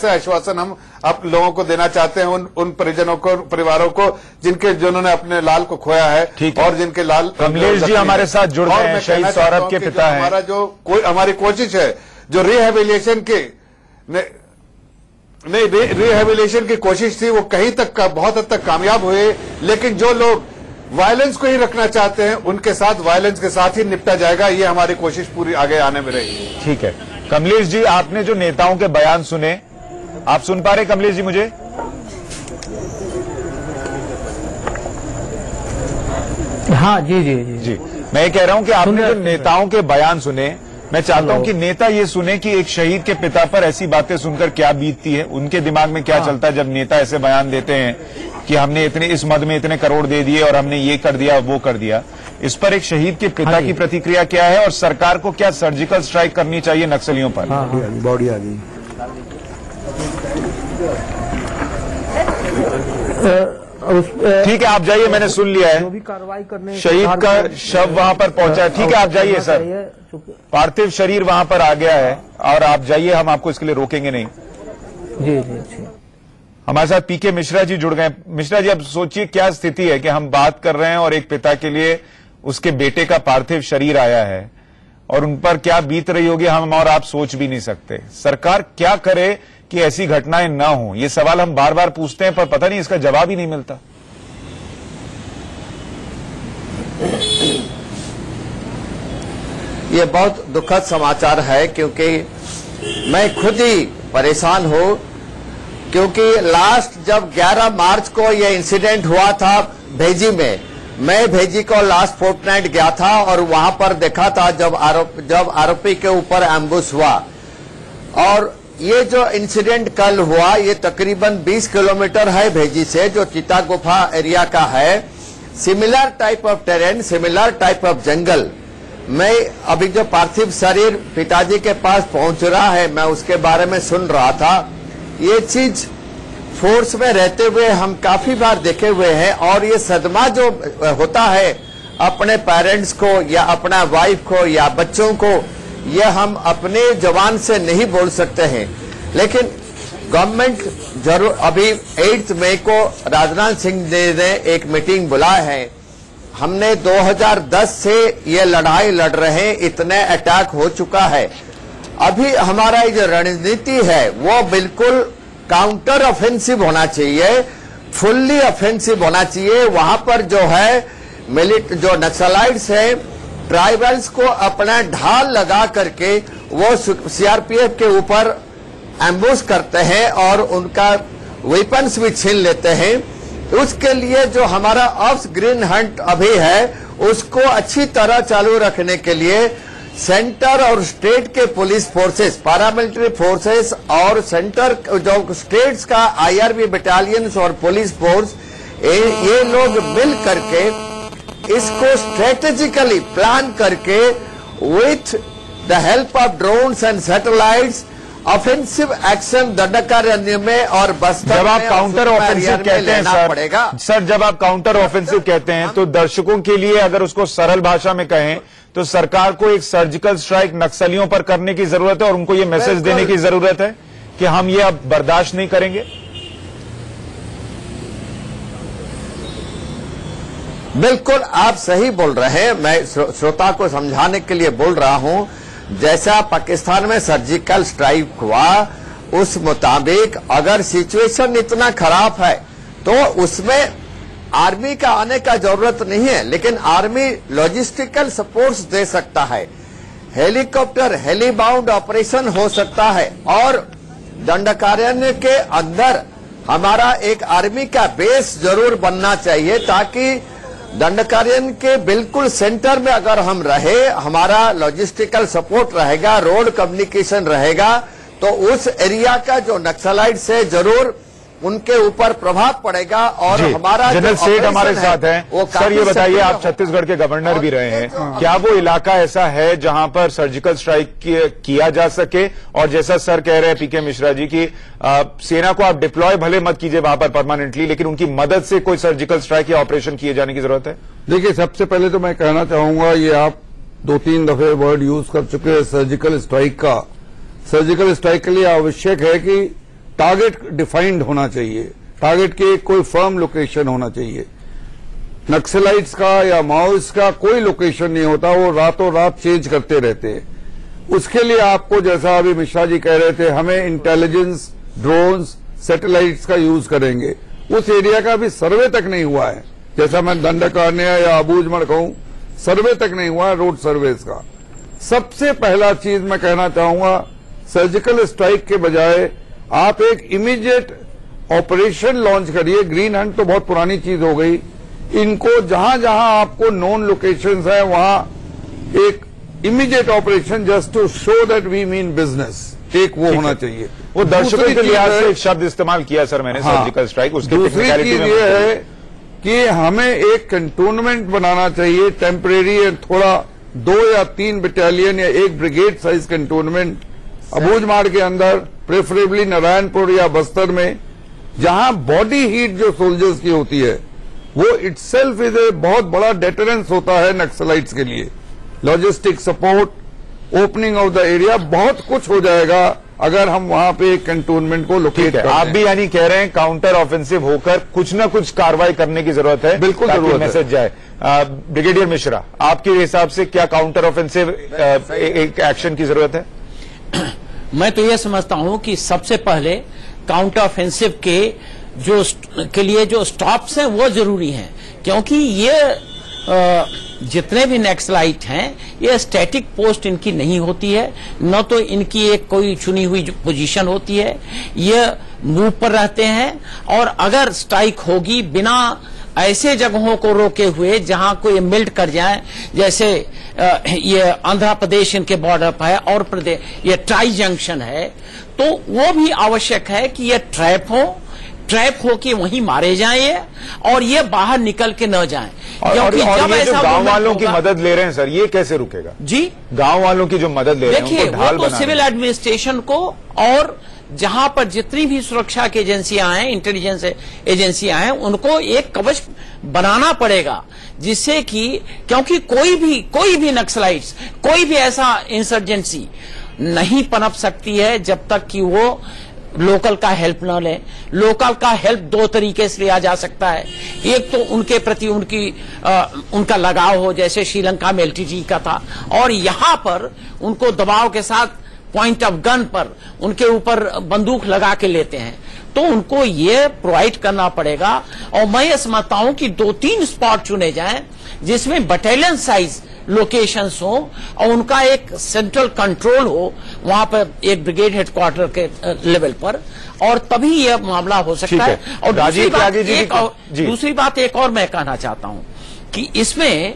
आश्वासन हम आप लोगों को देना चाहते हैं, उन परिजनों को, परिवारों को जिन्होंने अपने लाल को खोया है, और जिनके लाल। कमलेश जी हमारे साथ जुड़ गए हैं, शहीद सौरभ के पिता हैं। हमारी कोशिश है जो रिहेबिलिटेशन रिहेबिलिटेशन की कोशिश थी, वो कहीं तक बहुत हद तक कामयाब हुए, लेकिन जो लोग वायलेंस को ही रखना चाहते हैं उनके साथ वायलेंस के साथ ही निपटा जाएगा। ये हमारी कोशिश पूरी आगे आने में रहेगी। ठीक है कमलेश जी, आपने जो नेताओं के बयान सुने, आप सुन पा रहे कमलेश जी मुझे? हाँ जी जी जी जी, मैं ये कह रहा हूं कि आपने जो नेताओं के बयान सुने, मैं चाहता हूं कि नेता ये सुने कि एक शहीद के पिता पर ऐसी बातें सुनकर क्या बीतती है, उनके दिमाग में क्या चलता है जब नेता ऐसे बयान देते हैं कि हमने इस मद में इतने करोड़ दे दिए और हमने ये कर दिया वो कर दिया। इस पर एक शहीद के पिता की प्रतिक्रिया क्या है, और सरकार को क्या सर्जिकल स्ट्राइक करनी चाहिए नक्सलियों पर? बॉडी आ गई। ठीक है आप जाइए, मैंने सुन लिया है। जो भी कार्रवाई करने, शहीद का शव वहां पर पहुंचा है। ठीक है आप जाइए सर, पार्थिव शरीर वहां पर आ गया है और आप जाइए, हम आपको इसके लिए रोकेंगे नहीं। जी जी जी। हमारे साथ पीके मिश्रा जी जुड़ गए। मिश्रा जी, अब सोचिए क्या स्थिति है कि हम बात कर रहे हैं और एक पिता के लिए उसके बेटे का पार्थिव शरीर आया है, और उन पर क्या बीत रही होगी हम और आप सोच भी नहीं सकते। सरकार क्या करे कि ऐसी घटनाएं ना हो, ये सवाल हम बार बार पूछते हैं, पर पता नहीं इसका जवाब ही नहीं मिलता। ये बहुत दुखद समाचार है, क्योंकि मैं खुद ही परेशान हूं, क्योंकि लास्ट जब 11 मार्च को ये इंसिडेंट हुआ था भेजी में, मैं भेजी को लास्ट फोर्टनाइट गया था और वहां पर देखा था जब आरोपी के ऊपर एम्बुश हुआ। और ये जो इंसिडेंट कल हुआ, ये तकरीबन 20 किलोमीटर है भेजी से, जो चिता गुफा एरिया का है। Similar type of terrain, similar type of jungle. मैं अभी जो पार्थिव शरीर पिताजी के पास पहुंच रहा है, मैं उसके बारे में सुन रहा था। ये चीज फोर्स में रहते हुए हम काफी बार देखे हुए हैं, और ये सदमा जो होता है अपने पेरेंट्स को या अपना वाइफ को या बच्चों को, ये हम अपने जवान से नहीं बोल सकते हैं। लेकिन गवर्नमेंट जरूर, अभी 8 मई को राजनाथ सिंह ने एक मीटिंग बुलाया है। हमने 2010 से ये लड़ाई लड़ रहे हैं, इतने अटैक हो चुका है। अभी हमारा जो रणनीति है वो बिल्कुल काउंटर ऑफेंसिव होना चाहिए, फुल्ली ऑफेंसिव होना चाहिए। वहां पर जो है जो नक्सलाइट्स है, ट्राइबल्स को अपना ढाल लगा करके वो सीआरपीएफ के ऊपर एम्बुश करते हैं और उनका वेपन्स भी छीन लेते हैं। उसके लिए जो हमारा ऑफ्स ग्रीन हंट अभी है, उसको अच्छी तरह चालू रखने के लिए सेंटर और स्टेट के पुलिस फोर्सेस, पैरामिलिट्री फोर्सेस और सेंटर जो स्टेट्स का आईआरबी बटालियंस और पुलिस फोर्स, ये लोग मिल करके इसको स्ट्रेटेजिकली प्लान करके with the help of drones and satellites offensive action Dandakaranya में और बस्तर जब आप काउंटर ऑफेंसिव कहते हैं सर, जब आप काउंटर ऑफेंसिव कहते हैं तो दर्शकों के लिए अगर उसको सरल भाषा में कहें तो सरकार को एक सर्जिकल स्ट्राइक नक्सलियों पर करने की जरूरत है और उनको ये मैसेज देने की जरूरत है कि हम ये अब बर्दाश्त नहीं करेंगे। बिल्कुल आप सही बोल रहे हैं। मैं श्रोता को समझाने के लिए बोल रहा हूं, जैसा पाकिस्तान में सर्जिकल स्ट्राइक हुआ उस मुताबिक अगर सिचुएशन इतना खराब है तो उसमें आर्मी का आने का जरूरत नहीं है, लेकिन आर्मी लॉजिस्टिकल सपोर्ट्स दे सकता है। हेलीकॉप्टर हेलीबाउंड ऑपरेशन हो सकता है और दंडकारण्य के अंदर हमारा एक आर्मी का बेस जरूर बनना चाहिए, ताकि दंडकारण्य के बिल्कुल सेंटर में अगर हम रहे, हमारा लॉजिस्टिकल सपोर्ट रहेगा, रोड कम्युनिकेशन रहेगा, तो उस एरिया का जो नक्सलाइट्स है जरूर उनके ऊपर प्रभाव पड़ेगा। और हमारा जनरल सेठ हमारे साथ हैं। सर ये बताइए, आप छत्तीसगढ़ के गवर्नर भी रहे हैं, क्या वो इलाका ऐसा है जहां पर सर्जिकल स्ट्राइक किया जा सके? और जैसा सर कह रहे हैं पीके मिश्रा जी की सेना को आप डिप्लॉय भले मत कीजिए वहां पर परमानेंटली, लेकिन उनकी मदद से कोई सर्जिकल स्ट्राइक या ऑपरेशन किए जाने की जरूरत है? देखिए, सबसे पहले तो मैं कहना चाहूंगा, ये आप 2-3 दफे वर्ड यूज कर चुके हैं सर्जिकल स्ट्राइक का। सर्जिकल स्ट्राइक के लिए आवश्यक है कि टारगेट डिफाइंड होना चाहिए, टारगेट की कोई फर्म लोकेशन होना चाहिए। नक्सलाइट्स का या माओइस्ट का कोई लोकेशन नहीं होता, वो रातों रात चेंज करते रहते हैं। उसके लिए आपको, जैसा अभी मिश्रा जी कह रहे थे, हमें इंटेलिजेंस, ड्रोन्स, सैटेलाइट्स का यूज करेंगे। उस एरिया का भी सर्वे तक नहीं हुआ है, जैसा मैं दंडकारण्य या अबूझमाड़ कहूं, सर्वे तक नहीं हुआ है रोड सर्वेस का। सबसे पहला चीज मैं कहना चाहूंगा, सर्जिकल स्ट्राइक के बजाय आप एक इमीडिएट ऑपरेशन लॉन्च करिए। ग्रीन हंट तो बहुत पुरानी चीज हो गई, इनको जहां जहां आपको नोन लोकेशंस है वहां एक immediate operation just to show that we mean business, एक वो होना चाहिए। वो दर्शकों के लिहाज से एक शब्द इस्तेमाल किया सर मैंने, सर्जिकल स्ट्राइक। उसकी दूसरी चीज ये है कि हमें एक कंटोनमेंट बनाना चाहिए टेम्परेरी, थोड़ा 2 या 3 बटालियन या 1 ब्रिगेड साइज कंटोनमेंट अबूझमाड़ के अंदर, प्रेफरेबली नारायणपुर या बस्तर में, जहां बॉडी हीट जो सोल्जर्स की होती है वो इटसेल्फ इज ए बहुत बड़ा डेटरेंस होता है नक्सलाइट्स के लिए। Logistic support, opening of the area, बहुत कुछ हो जाएगा अगर हम वहां पे एक कंटोनमेंट को लोकेट करें। आप भी यानी कह रहे हैं काउंटर ऑफेंसिव होकर कुछ न कुछ कार्रवाई करने की जरूरत है, बिल्कुल जरूरत है, मैसेज जाए। ब्रिगेडियर मिश्रा, आपके हिसाब से क्या काउंटर ऑफेंसिव एक एक्शन की जरूरत है? मैं तो यह समझता हूं कि सबसे पहले काउंटर ऑफेंसिव के लिए जो स्टॉप्स हैं वो जरूरी हैं, क्योंकि ये जितने भी नक्सलाइट हैं ये स्टैटिक पोस्ट इनकी नहीं होती है, न तो इनकी एक कोई चुनी हुई पोजीशन होती है, ये मूव पर रहते हैं। और अगर स्ट्राइक होगी बिना ऐसे जगहों को रोके हुए जहां कोई मिल्ट कर जाए, जैसे ये आंध्र प्रदेश इनके बॉर्डर पर है और प्रदेश ये ट्राई जंक्शन है, तो वो भी आवश्यक है कि ये ट्रैप हो कि वहीं मारे जाएं और ये बाहर निकल के न जाएं। और ये जो गांव वालों की मदद ले रहे हैं सर, ये कैसे रुकेगा जी? गांव वालों की जो मदद ले रहे हैं, देखिए वो तो सिविल एडमिनिस्ट्रेशन को और जहां पर जितनी भी सुरक्षा की एजेंसियां हैं, इंटेलिजेंस एजेंसियां हैं, उनको एक कवच बनाना पड़ेगा, जिससे कि क्योंकि कोई भी नक्सलाइट्स, कोई भी ऐसा इंसर्जेंसी नहीं पनप सकती है जब तक कि वो लोकल का हेल्प न ले। लोकल का हेल्प 2 तरीके से लिया जा सकता है, एक तो उनके प्रति उनका लगाव हो, जैसे श्रीलंका में एलटीटी का था, और यहां पर उनको दबाव के साथ पॉइंट ऑफ गन पर उनके ऊपर बंदूक लगा के लेते हैं, तो उनको ये प्रोवाइड करना पड़ेगा। और मैं ये समझता हूं कि 2-3 स्पॉट चुने जाएं जिसमें बटालियन साइज लोकेशंस हो और उनका एक सेंट्रल कंट्रोल हो वहां पर, एक ब्रिगेड हेडक्वार्टर के लेवल पर, और तभी यह मामला हो सकता है। और दूसरी बात एक और मैं कहना चाहता हूं कि इसमें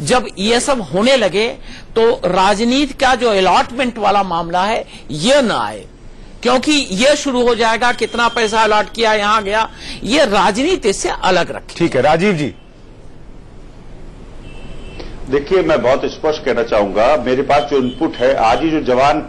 जब ये सब होने लगे तो राजनीति का जो अलॉटमेंट वाला मामला है ये न आए, क्योंकि ये शुरू हो जाएगा कितना पैसा अलॉट किया, यहां गया, ये राजनीति से अलग रखे। ठीक है, राजीव जी। देखिए, मैं बहुत स्पष्ट कहना चाहूंगा, मेरे पास जो इनपुट है, आज ही जो जवान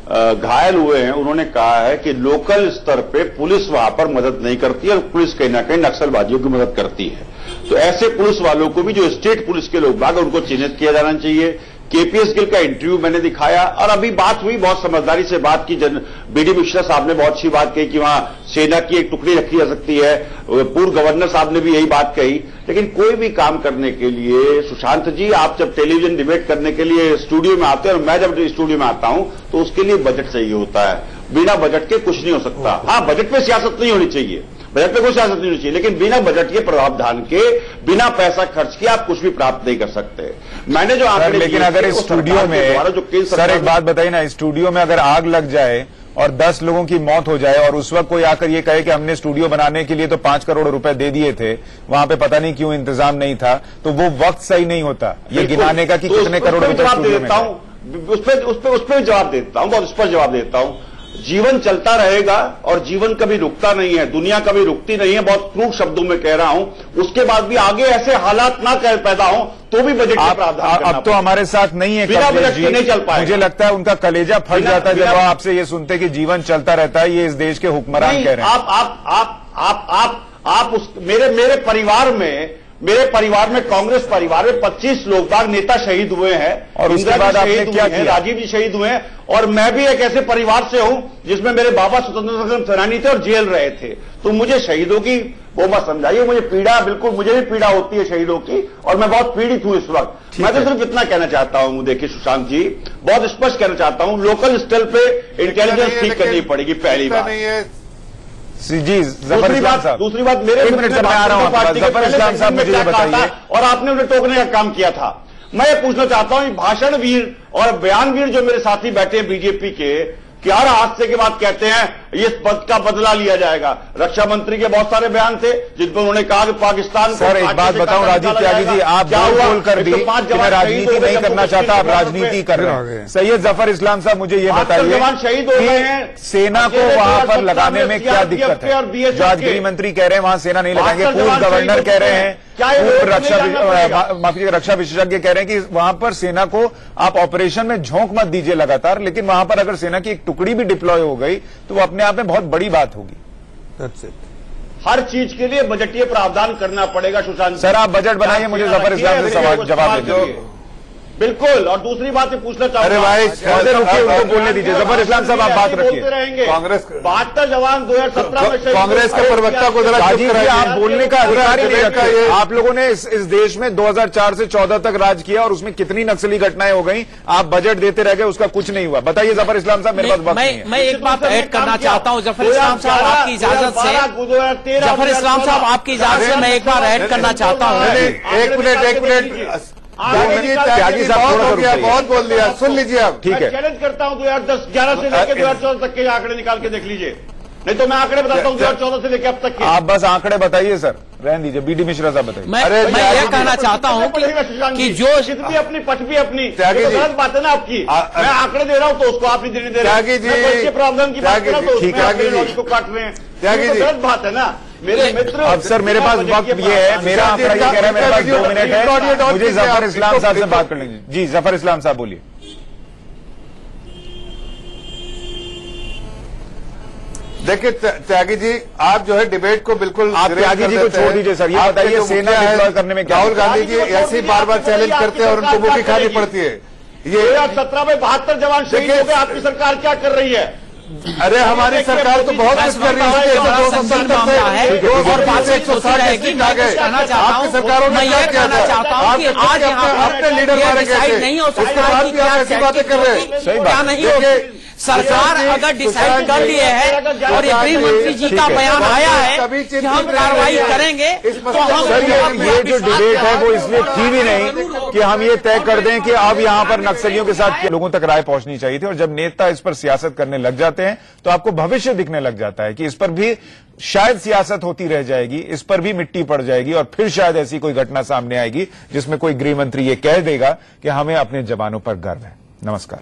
घायल हुए हैं उन्होंने कहा है कि लोकल स्तर पे पुलिस वहां पर मदद नहीं करती है और पुलिस कहीं ना कहीं नक्सलवादियों की मदद करती है। तो ऐसे पुलिस वालों को भी, जो स्टेट पुलिस के लोग बाग, उनको चिन्हित किया जाना चाहिए। केपीएस गिल का इंटरव्यू मैंने दिखाया और अभी बात हुई, बहुत समझदारी से बात की। बीडी मिश्रा साहब ने बहुत अच्छी बात कही कि वहां सेना की एक टुकड़ी रखी जा सकती है, पूर्व गवर्नर साहब ने भी यही बात कही। लेकिन कोई भी काम करने के लिए, सुशांत जी, आप जब टेलीविजन डिबेट करने के लिए स्टूडियो में आते हैं और मैं जब स्टूडियो में आता हूं तो उसके लिए बजट चाहिए होता है, बिना बजट के कुछ नहीं हो सकता। हाँ, बजट में सियासत नहीं होनी चाहिए, बजट पे कोई सियासत नहीं होनी चाहिए, लेकिन बिना बजट के प्रावधान के, बिना पैसा खर्च किए आप कुछ भी प्राप्त नहीं कर सकते। मैंने जो आंकड़े, लेकिन अगर इस स्टूडियो में सर एक बात बताइए ना, स्टूडियो में अगर आग लग जाए और 10 लोगों की मौत हो जाए और उस वक्त कोई आकर ये कहे कि हमने स्टूडियो बनाने के लिए तो 5 करोड़ रुपए दे दिए थे, वहां पे पता नहीं क्यों इंतजाम नहीं था, तो वो वक्त सही नहीं होता ये गिनाने का कि कितने करोड़ रुपए स्टूडियो में। उस पर जवाब देता हूं, बहुत स्पष्ट जवाब देता हूं। जीवन चलता रहेगा और जीवन कभी रुकता नहीं है, दुनिया कभी रुकती नहीं है, बहुत क्रूर शब्दों में कह रहा हूं। उसके बाद भी आगे ऐसे हालात ना पैदा हो तो भी बजट का प्रावधान करना। अब तो हमारे साथ नहीं है, बिना बजट के नहीं चल पाएगा। मुझे लगता है उनका कलेजा फट जाता है जब वो आपसे ये सुनते कि जीवन चलता रहता है, ये इस देश के हुक्मरान कह रहे हैं। आप मेरे परिवार में कांग्रेस परिवार में 25 लोग बाग नेता शहीद हुए हैं, और उसके बाद आपने क्या किया? राजीव जी शहीद हुए हैं, और मैं भी एक ऐसे परिवार से हूं जिसमें मेरे बाबा स्वतंत्रता संग्राम सेनानी थे और जेल रहे थे। तो मुझे शहीदों की वो मत समझाइए, मुझे पीड़ा, बिल्कुल मुझे भी पीड़ा होती है शहीदों की, और मैं बहुत पीड़ित हूं इस वक्त। मैं तो सिर्फ इतना कहना चाहता हूं, देखिए सुशांत जी, बहुत स्पष्ट कहना चाहता हूं, लोकल स्तर पे इंटेलिजेंस ठीक करनी पड़ेगी, पहली बात। जी जफर इस्लाम साहब, दूसरी बात, मेरे एक मिनट से मैं आ रहा हूं। जफर इस्लाम साहब मुझे ये बताइए, और आपने उन्हें टोकने का काम किया था। मैं ये पूछना चाहता हूं, भाषण वीर और बयान वीर जो मेरे साथी बैठे हैं बीजेपी के, क्या हादसे के बाद कहते हैं ये पद का बदला लिया जाएगा। रक्षा मंत्री के बहुत सारे बयान थे जिनमें उन्होंने कहा कि पाकिस्तान सर एक बात बताऊं राजीव त्यागी जी, आप बोल कर भी कि मैं राजनीति नहीं करना चाहता, आप राजनीति कर रहे हैं। सैयद जफर इस्लाम साहब मुझे ये बताइए शहीद हो गए हैं, सेना को वहां पर लगाने में क्या दिक्कत है? जो आज गृह मंत्री कह रहे हैं वहां सेना नहीं लगाएंगे, पूर्व गवर्नर कह रहे हैं, रक्षा विशेषज्ञ कह रहे हैं कि वहां पर सेना को आप ऑपरेशन में झोंक मत दीजिए लगातार, लेकिन वहां पर अगर सेना की एक टुकड़ी भी डिप्लॉय हो गई तो वो अपने आप में बहुत बड़ी बात होगी। हर चीज के लिए बजटीय प्रावधान करना पड़ेगा। सुशांत सर आप बजट बनाइए, मुझे जफर इस्लाम से जवाब दीजिए। बिल्कुल, और दूसरी बात ये पूछना चाहूंगा, अरे भाई रुकिए, उनको बोलने दीजिए। जफर इस्लाम साहब आप बात रखिए। कांग्रेस 72 जवान 2017 में कांग्रेस के प्रवक्ता को जरा राजीव जी आप बोलने का अधिकार ही नहीं रखते। आप लोगों ने इस देश में 2004 से 14 तक राज किया और उसमें कितनी नक्सली घटनाएं हो गई, आप बजट देते रह गए, उसका कुछ नहीं हुआ। बताइए जफर इस्लाम साहब, मेरे पास वक्त नहीं है। मैं एक बात ऐड करना चाहता हूं जफर इस्लाम साहब, आपकी इजाजत से। जफर इस्लाम साहब आपकी इजाजत से मैं एक बार ऐड करना चाहता हूं। एक मिनट त्यागी साहब थोड़ा सा बहुत बोल दिया, सुन लीजिए आप। ठीक है, चैलेंज करता हूं 2011 से लेकर 2014 तक के आंकड़े निकाल के देख लीजिए, नहीं तो मैं आंकड़े बताता हूं 2014 से लेकर अब तक के। आप बस आंकड़े बताइए सर, रहने दीजिए। बीडी मिश्रा साहब बताइए। मैं ये कहना चाहता हूं कि जो भी अपनी पट भी अपनी गलत बात है ना आपकी, मैं आंकड़े दे रहा हूं तो उसको आप नहीं दे रहे, प्रॉब्लम की बात कर रहा हूं तो उसको काट रहे हैं, गलत बात है ना मेरे मित्र। अब सर मेरे पास वक्त ये है, मेरा आंकड़ा ये कह रहा है, मेरे पास 2 मिनट है, मुझे जफर इस्लाम साहब से बात कर लीजिए। जी जफर इस्लाम साहब बोलिए। देखिए त्यागी जी, आप जो है डिबेट को बिल्कुल आप त्यागी जी को छोड़ दीजिए सर, ये बताइए सेना डिप्लॉय करने में क्या? राहुल गांधी जी ऐसे ही बार बार चैलेंज करते हैं और उनको मुक्की खानी पड़ती है। ये 2017 में 72 जवान शहीद हो गए, आपकी सरकार क्या कर रही है? अरे हमारी सरकार तो बहुत कुछ कर रही है, 270 से और 160 आपकी सरकारों ने क्या किया था? आपने लीडर मारे गए थे, उसके बाद भी आप ऐसी बातें कर रहे हैं। सही बात नहीं होगी। सरकार अगर डिसाइड कर लिए है और गृह मंत्री जी का बयान आया है कि हम कार्रवाई करेंगे, तो हम ये जो डिबेट है वो इसलिए थी भी नहीं कि हम ये तय कर दें कि अब यहां पर नक्सलियों के साथ लोगों तक राय पहुंचनी चाहिए थी। और जब नेता इस पर सियासत करने लग जाते हैं तो आपको भविष्य दिखने लग जाता है कि इस पर भी शायद सियासत होती रह जाएगी, इस पर भी मिट्टी पड़ जाएगी और फिर शायद ऐसी कोई घटना सामने आएगी जिसमें कोई गृह मंत्री ये कह देगा कि हमें अपने जवानों पर गर्व है। नमस्कार।